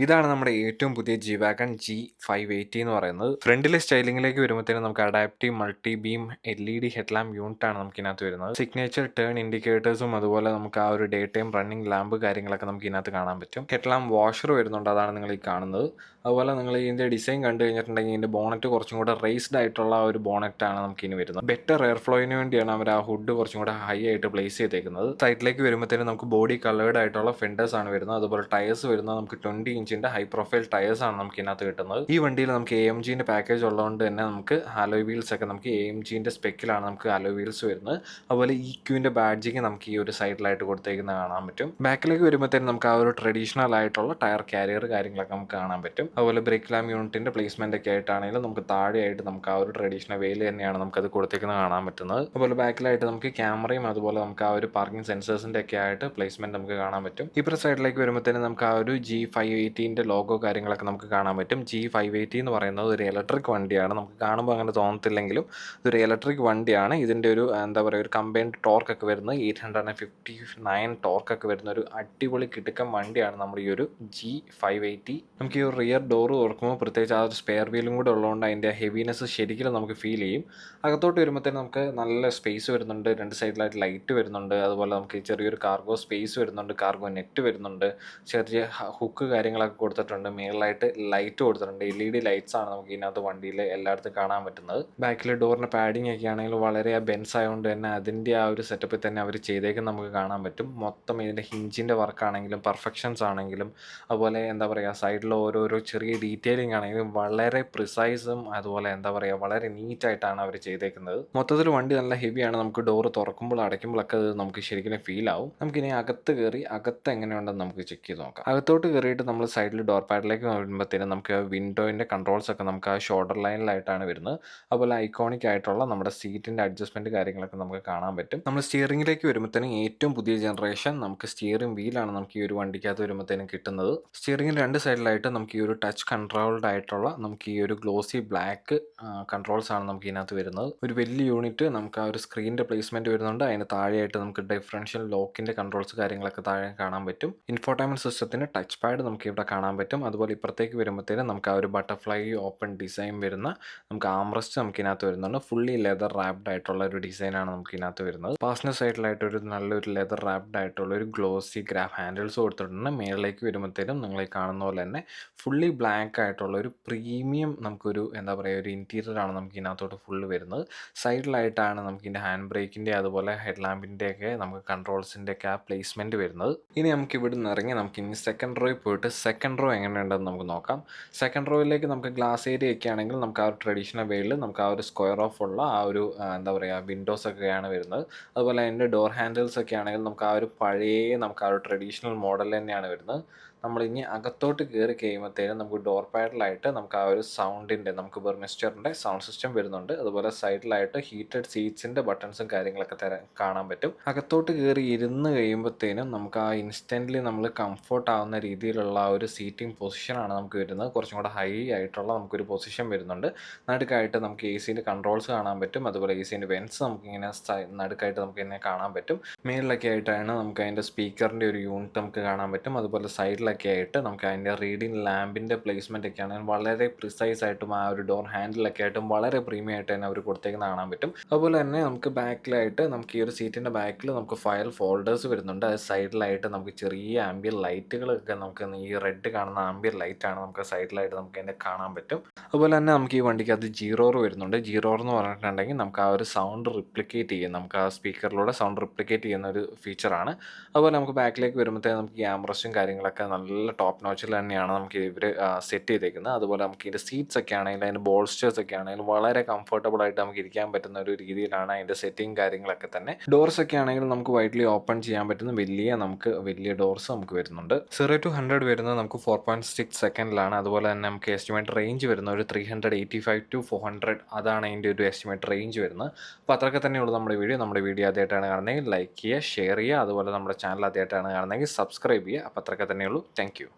ഇതാണ് നമ്മുടെ ഏറ്റവും പുതിയ ജി വാഗൺ G580 എന്ന് പറയുന്നത്. ഫ്രണ്ടിലെ സ്റ്റൈലിംഗിലേക്ക് വരുമ്പോഴത്തേനും നമുക്ക് adaptive multi beam LED headlamp unit ആണ് നമുക്ക് ഇതിനകത്ത് വരുന്നത്. സിഗ്നേച്ചർ ടേൺ ഇൻഡിക്കേറ്റേഴ്സും അതുപോലെ നമുക്ക് ആ ഒരു ഡേ ടൈം റണ്ണിംഗ് ലാമ്പ് കാര്യങ്ങളൊക്കെ നമുക്ക് ഇതിനകത്ത് കാണാൻ പറ്റും. ഹെഡ്ലാമ്പ് വാഷർ വരുന്നുണ്ട്, അതാണ് നിങ്ങൾ ഈ കാണുന്നത്. അതുപോലെ നിങ്ങൾ ഇതിൻ്റെ ഡിസൈൻ കണ്ടു കഴിഞ്ഞിട്ടുണ്ടെങ്കിൽ ഇതിൻ്റെ ബോണറ്റ് കുറച്ചും കൂടെ റേസ്ഡ് ആയിട്ടുള്ള ഒരു ബോണറ്റ് ആണ് നമുക്ക് ഇനി വരുന്നത്. ബെറ്റർ എയർ ഫ്ലോയിന് വേണ്ടിയാണ് അവർ ആ ഹുഡ് കുറച്ചും കൂടെ ഹൈ ആയിട്ട് പ്ലേസ് ചെയ്തേക്കുന്നത്. സൈഡിലേക്ക് വരുമ്പോഴത്തേനും നമുക്ക് ബോഡി കളേർഡ് ആയിട്ടുള്ള ഫെൻഡേഴ്സ് ആണ് വരുന്നത്. അതുപോലെ ടയേഴ്സ് വരുന്നത് നമുക്ക് 20 ഇഞ്ചിന്റെ ഹൈ പ്രൊഫൈൽ ടയേഴ്സ് ആണ് നമുക്ക് ഇതിനകത്ത് കിട്ടുന്നത്. ഈ വണ്ടിയിൽ നമുക്ക് AMGന്റെ പാക്കേജ് ഉള്ളതുകൊണ്ട് തന്നെ നമുക്ക് അലോയ് വീൽസ് ഒക്കെ നമുക്ക് AMGന്റെ സ്പെക്കിലാണ് നമുക്ക് അലോയ് വീൽസ് വരുന്നത്. അതുപോലെ EQന്റെ ബാഡ്ജിങ് നമുക്ക് ഈ ഒരു സൈഡിലായിട്ട് കൊടുത്തേക്കുന്നത് കാണാൻ പറ്റും. ബാക്കിലേക്ക് വരുമ്പോഴത്തേനും നമുക്ക് ആ ഒരു ട്രഡീഷണൽ ആയിട്ടുള്ള ടയർ കാരിയർ കാര്യങ്ങളൊക്കെ നമുക്ക് കാണാൻ പറ്റും. അതുപോലെ ബ്രേക്ക് ലാമ്പ് യൂണിറ്റിന്റെ പ്ലേസ്മെന്റ് ഒക്കെ ആയിട്ടാണെങ്കിലും നമുക്ക് താഴെയായിട്ട് നമുക്ക് ആ ഒരു ട്രഡീഷണൽ വേയിൽ തന്നെയാണ് നമുക്കത് കൊടുത്തേക്കുന്നത് കാണാൻ പറ്റുന്നത്. അതുപോലെ ബാക്കിലായിട്ട് നമുക്ക് ക്യാമറയും അതുപോലെ നമുക്ക് ആ ഒരു പാർക്കിംഗ് സെൻസേഴ്സിന്റെ ഒക്കെ ആയിട്ട് പ്ലേസ്മെന്റ് നമുക്ക് കാണാൻ പറ്റും. ഇപ്പുറ സൈഡിലേക്ക് വരുമ്പോഴത്തേനും നമുക്ക് ആ ഒരു G580ന്റെ ലോഗോ കാര്യങ്ങളൊക്കെ നമുക്ക് കാണാൻ പറ്റും. G580 എന്ന് പറയുന്നത് ഒരു ഇലക്ട്രിക് വണ്ടിയാണ്. നമുക്ക് കാണുമ്പോൾ അങ്ങനെ തോന്നത്തില്ലെങ്കിലും ഇതൊരു ഇലക്ട്രിക് വണ്ടിയാണ്. ഇതിൻ്റെ ഒരു എന്താ പറയുക, ഒരു കമ്പൈൻഡ് ടോർക്ക് ഒക്കെ വരുന്നത് 859 ടോർക്ക് ഒക്കെ വരുന്ന ഒരു അടിപൊളി കിടുക്കൻ വണ്ടിയാണ് നമ്മുടെ ഈ ഒരു G580. നമുക്ക് ഈ ഒരു റിയർ ഡോറ് തുറക്കുമ്പോൾ പ്രത്യേകിച്ച് ആ ഒരു സ്പെയർ വീലും കൂടെ ഉള്ളതുകൊണ്ട് അതിൻ്റെ ഹെവിനെസ് ശരിക്കും നമുക്ക് ഫീൽ ചെയ്യും. അകത്തോട്ട് വരുമ്പോഴത്തേനും നമുക്ക് നല്ല സ്പേസ് വരുന്നുണ്ട്, രണ്ട് സൈഡിലായിട്ട് ലൈറ്റ് വരുന്നുണ്ട്, അതുപോലെ നമുക്ക് ചെറിയൊരു കാർഗോ സ്പേസ് വരുന്നുണ്ട്, കാർഗോ നെറ്റ് വരുന്നുണ്ട്, ചെറിയ ഹുക്ക് കാര്യങ്ങളൊക്കെ കൊടുത്തിട്ടുണ്ട്, മേളിലായിട്ട് ലൈറ്റ് കൊടുത്തിട്ടുണ്ട്. LED ലൈറ്റ്സ് ആണ് നമുക്ക് ഇതിനകത്ത് വണ്ടിയിൽ എല്ലായിടത്തും കാണാൻ പറ്റുന്നത്. ബാക്കിൽ ഡോറിൻ്റെ പാഡിംഗ് ഒക്കെ ആണെങ്കിൽ വളരെ ബെൻസ് ആയതുകൊണ്ട് തന്നെ അതിൻ്റെ ആ ഒരു സെറ്റപ്പിൽ തന്നെ അവർ ചെയ്തേക്കും നമുക്ക് കാണാൻ പറ്റും. മൊത്തം ഇതിൻ്റെ ഹിഞ്ചിൻ്റെ വർക്കാണെങ്കിലും പെർഫെക്ഷൻസ് ആണെങ്കിലും അതുപോലെ എന്താ പറയുക സൈഡിൽ ഓരോരോ ചെറിയ ഡീറ്റെയിലിംഗ് ആണെങ്കിലും വളരെ പ്രിസൈസും അതുപോലെ എന്താ പറയുക വളരെ നീറ്റായിട്ടാണ് അവർ ചെയ്തേക്കുന്നത്. മൊത്തത്തിൽ വണ്ടി നല്ല ഹെവിയാണ്. നമുക്ക് ഡോറ് തുറക്കുമ്പോൾ അടയ്ക്കുമ്പോഴൊക്കെ അത് നമുക്ക് ശരിക്കും ഫീൽ ആവും. നമുക്കിനി അകത്ത് കയറി അകത്ത് എങ്ങനെയുണ്ടെന്ന് നമുക്ക് ചെക്ക് ചെയ്ത് നോക്കാം. അകത്തോട്ട് കയറിയിട്ട് നമ്മൾ സൈഡിൽ ഡോർ പാഡിലേക്ക് വരുമ്പോഴത്തേനും നമുക്ക് വിൻഡോയിൻ്റെ കൺട്രോൾസ് ഒക്കെ നമുക്ക് ആ ഷോൾഡർ ലൈനിലായിട്ടാണ് വരുന്നത്. അതുപോലെ ഐക്കോണിക് ആയിട്ടുള്ള നമ്മുടെ സീറ്റിൻ്റെ അഡ്ജസ്റ്റ്മെൻറ്റ് കാര്യങ്ങളൊക്കെ നമുക്ക് കാണാൻ പറ്റും. നമ്മൾ സ്റ്റിയറിംഗിലേക്ക് വരുമ്പോഴത്തേനും ഏറ്റവും പുതിയ ജനറേഷൻ നമുക്ക് സ്റ്റിയറിംഗ് വീലാണ് നമുക്ക് ഈ ഒരു വണ്ടിക്കകത്ത് വരുമ്പോഴത്തേനും കിട്ടുന്നത്. സ്റ്റിയറിംഗിൽ രണ്ട് സൈഡിലായിട്ട് നമുക്ക് ഈ ഒരു ടച്ച് കൺട്രോൾഡ് ആയിട്ടുള്ള നമുക്ക് ഈ ഒരു ഗ്ലോസി ബ്ലാക്ക് കൺട്രോൾസ് ആണ് നമുക്ക് ഇതിനകത്ത് വരുന്നത്. ഒരു വലിയ യൂണിറ്റ് നമുക്ക് ആ ഒരു സ്ക്രീനിൻ്റെ പ്ലേസ്മെൻറ്റ് വരുന്നുണ്ട്. അതിന് താഴെയായിട്ട് നമുക്ക് ഡിഫറൻഷ്യൽ ലോക്കിൻ്റെ കൺട്രോൾസ് കാര്യങ്ങളൊക്കെ താഴെ കാണാൻ പറ്റും. ഇൻഫോർടൈൻമെൻറ്റ് സിസ്റ്റത്തിന് ടച്ച് പാഡ് നമുക്ക് ഇവിടെ കാണാൻ പറ്റും. അതുപോലെ ഇപ്പുറത്തേക്ക് വരുമ്പോഴത്തേനും നമുക്ക് ആ ഒരു ബട്ടർഫ്ലൈ ഓപ്പൺ ഡിസൈൻ വരുന്ന നമുക്ക് ആംറസ്റ്റ് നമുക്ക് ഇതിനകത്ത് വരുന്നുണ്ട്. ഫുള്ളി ലെതർ റാപ്ഡ് ആയിട്ടുള്ള ഒരു ഡിസൈനാണ് നമുക്ക് ഇതിനകത്ത് വരുന്നത്. പാസഞ്ചർ സൈഡിലായിട്ട് ഒരു നല്ലൊരു ലെതർ റാപ്ഡ് ആയിട്ടുള്ള ഒരു ഗ്ലോസി ഗ്രാഫ് ഹാൻഡിൽസ് കൊടുത്തിട്ടുണ്ട്. മേളിലേക്ക് വരുമ്പോഴത്തേനും നിങ്ങൾ ഈ കാണുന്ന പോലെ തന്നെ ഫുള്ളി ബ്ലാക്ക് ആയിട്ടുള്ള ഒരു പ്രീമിയം നമുക്കൊരു എന്താ പറയുക ഒരു ഇൻറ്റീരിയറാണ് നമുക്ക് ഇതിനകത്തോട്ട് ഫുള്ള് വരുന്നത്. സൈഡിലായിട്ടാണ് നമുക്ക് ഇതിൻ്റെ ഹാൻഡ് ബ്രേക്കിൻ്റെ അതുപോലെ ഹെഡ് ലാമ്പിൻ്റെയൊക്കെ നമുക്ക് കൺട്രോൾസിൻ്റെ ഒക്കെ ആ പ്ലേസ്മെൻറ്റ് വരുന്നത്. ഇനി നമുക്ക് ഇവിടെ നിന്ന് ഇറങ്ങി നമുക്ക് ഇനി സെക്കൻഡ് റോയിൽ പോയിട്ട് സെക്കൻഡ് റോ എങ്ങനെയുണ്ടെന്ന് നമുക്ക് നോക്കാം. സെക്കൻഡ് റോയിലേക്ക് നമുക്ക് ഗ്ലാസ് ഏരിയ ഒക്കെ ആണെങ്കിൽ നമുക്ക് ആ ഒരു ട്രഡീഷണൽ വേയിൽ നമുക്ക് ആ ഒരു സ്ക്വയർ ഓഫ് ഉള്ള ആ ഒരു എന്താ പറയുക വിൻഡോസ് ഒക്കെയാണ് വരുന്നത്. അതുപോലെ അതിൻ്റെ ഡോർ ഹാൻഡിൽസ് ഒക്കെ ആണെങ്കിൽ നമുക്ക് ആ ഒരു പഴയ നമുക്ക് ആ ഒരു ട്രഡീഷണൽ മോഡൽ തന്നെയാണ് വരുന്നത്. നമ്മളിനി അകത്തോട്ട് കയറി കഴിയുമ്പോഴത്തേനും നമുക്ക് ഡോർ പാഡിലായിട്ട് നമുക്ക് ആ ഒരു സൗണ്ടിൻ്റെ നമുക്ക് ബെർമിസ്റ്ററിൻ്റെ സൗണ്ട് സിസ്റ്റം വരുന്നുണ്ട്. അതുപോലെ സൈഡിലായിട്ട് ഹീറ്റഡ് സീറ്റ്സിൻ്റെ ബട്ടൺസും കാര്യങ്ങളൊക്കെ കാണാൻ പറ്റും. അകത്തോട്ട് കയറി ഇരുന്ന് കഴിയുമ്പോഴത്തേനും നമുക്ക് ആ ഇൻസ്റ്റൻ്റ്ലി നമ്മൾ കംഫർട്ട് ആവുന്ന രീതിയിലുള്ള ആ ഒരു സീറ്റിംഗ് പൊസിഷനാണ് നമുക്ക് വരുന്നത്. കുറച്ചും കൂടെ ഹൈ ആയിട്ടുള്ള നമുക്കൊരു പൊസിഷൻ വരുന്നുണ്ട്. നടുക്കായിട്ട് നമുക്ക് AC കൺട്രോൾസ് കാണാൻ പറ്റും. അതുപോലെ AC വെൻസ് നമുക്കിങ്ങനെ നടുക്കായിട്ട് നമുക്ക് ഇങ്ങനെ കാണാൻ പറ്റും. മേളിലൊക്കെ ആയിട്ടാണ് നമുക്ക് അതിൻ്റെ സ്പീക്കറിൻ്റെ ഒരു യൂണിറ്റ് നമുക്ക് കാണാൻ പറ്റും. അതുപോലെ സൈഡിലൊക്കെ ആയിട്ട് നമുക്ക് അതിൻ്റെ റീഡിംഗ് ലാമ്പിൻ്റെ പ്ലേസ്മെൻ്റ് ഒക്കെ ആണെങ്കിൽ വളരെ പ്രിസൈസ് ആയിട്ടും ആ ഒരു ഡോർ ഹാൻഡിലൊക്കെ ആയിട്ടും വളരെ പ്രീമിയം ആയിട്ട് തന്നെ അവർ കൊടുത്തേക്കുന്ന കാണാൻ പറ്റും. അതുപോലെ തന്നെ നമുക്ക് ബാക്കിലായിട്ട് നമുക്ക് ഈ ഒരു സീറ്റിൻ്റെ ബാക്കിൽ നമുക്ക് ഫയൽ ഫോൾഡേഴ്സ് വരുന്നുണ്ട്. അത് സൈഡിലായിട്ട് നമുക്ക് ചെറിയ ആംബിയൻ ലൈറ്റുകളൊക്കെ നമുക്ക് ഈ റെഡ് കാണുന്ന ആംബിയൻ ലൈറ്റാണ് നമുക്ക് സൈഡിലായിട്ട് നമുക്ക് അതിനെ കാണാൻ പറ്റും. അതുപോലെ തന്നെ നമുക്ക് ഈ വണ്ടിക്ക് അത് ജീറോർ വരുന്നുണ്ട്. ജീറോർ എന്ന് പറഞ്ഞിട്ടുണ്ടെങ്കിൽ നമുക്ക് ആ ഒരു സൗണ്ട് റിപ്ലിക്കേറ്റ് ചെയ്യും, നമുക്ക് ആ സ്പീക്കറിലൂടെ സൗണ്ട് റിപ്ലിക്കേറ്റ് ചെയ്യുന്ന ഒരു ഫീച്ചറാണ്. അതുപോലെ നമുക്ക് ബാക്കിലേക്ക് വരുമ്പോഴത്തേക്കും നമുക്ക് ക്യാമറസും കാര്യങ്ങളൊക്കെ നല്ല ടോപ്പ് നോച്ചിൽ തന്നെയാണ് നമുക്ക് ഇവർ സെറ്റ് ചെയ്തേക്കുന്നത്. അതുപോലെ നമുക്ക് ഇതിൻ്റെ സീറ്റ്സ് ഒക്കെ ആണെങ്കിലും അതിൻ്റെ ബോൾസ്റ്റേഴ്സ് ഒക്കെ ആണെങ്കിലും വളരെ കംഫർട്ടബിൾ ആയിട്ട് നമുക്ക് ഇരിക്കാൻ പറ്റുന്ന ഒരു രീതിയിലാണ് അതിൻ്റെ സെറ്റിംഗ് കാര്യങ്ങളൊക്കെ തന്നെ. ഡോർസ് ഒക്കെ ആണെങ്കിൽ നമുക്ക് വൈഡ്ലി ഓപ്പൺ ചെയ്യാൻ പറ്റുന്ന വലിയ ഡോർസ് നമുക്ക് വരുന്നുണ്ട്. 0 to 100 വരുന്നത് നമുക്ക് 4.6 സെക്കൻഡിലാണ്. അതുപോലെ തന്നെ നമുക്ക് എസ്റ്റിമേറ്റ് റേഞ്ച് വരുന്ന ഒരു 385 to 400 അതാണ് അതിൻ്റെ ഒരു എസ്റ്റിമേറ്റ് റേഞ്ച് വരുന്നത്. അപ്പോൾ അത്രയൊക്കെ തന്നെയുള്ളൂ നമ്മുടെ വീഡിയോ ആദ്യമായിട്ടാണ് കാണുന്നതെങ്കിൽ ലൈക്ക് ചെയ്യുക, ഷെയർ ചെയ്യുക. അതുപോലെ നമ്മുടെ ചാനൽ ആദ്യമായിട്ടാണ് കാണുന്നതെങ്കിൽ സബ്സ്ക്രൈബ് ചെയ്യുക. അപ്പോൾ അത്രയൊക്കെ തന്നെയുള്ളൂ. Thank U.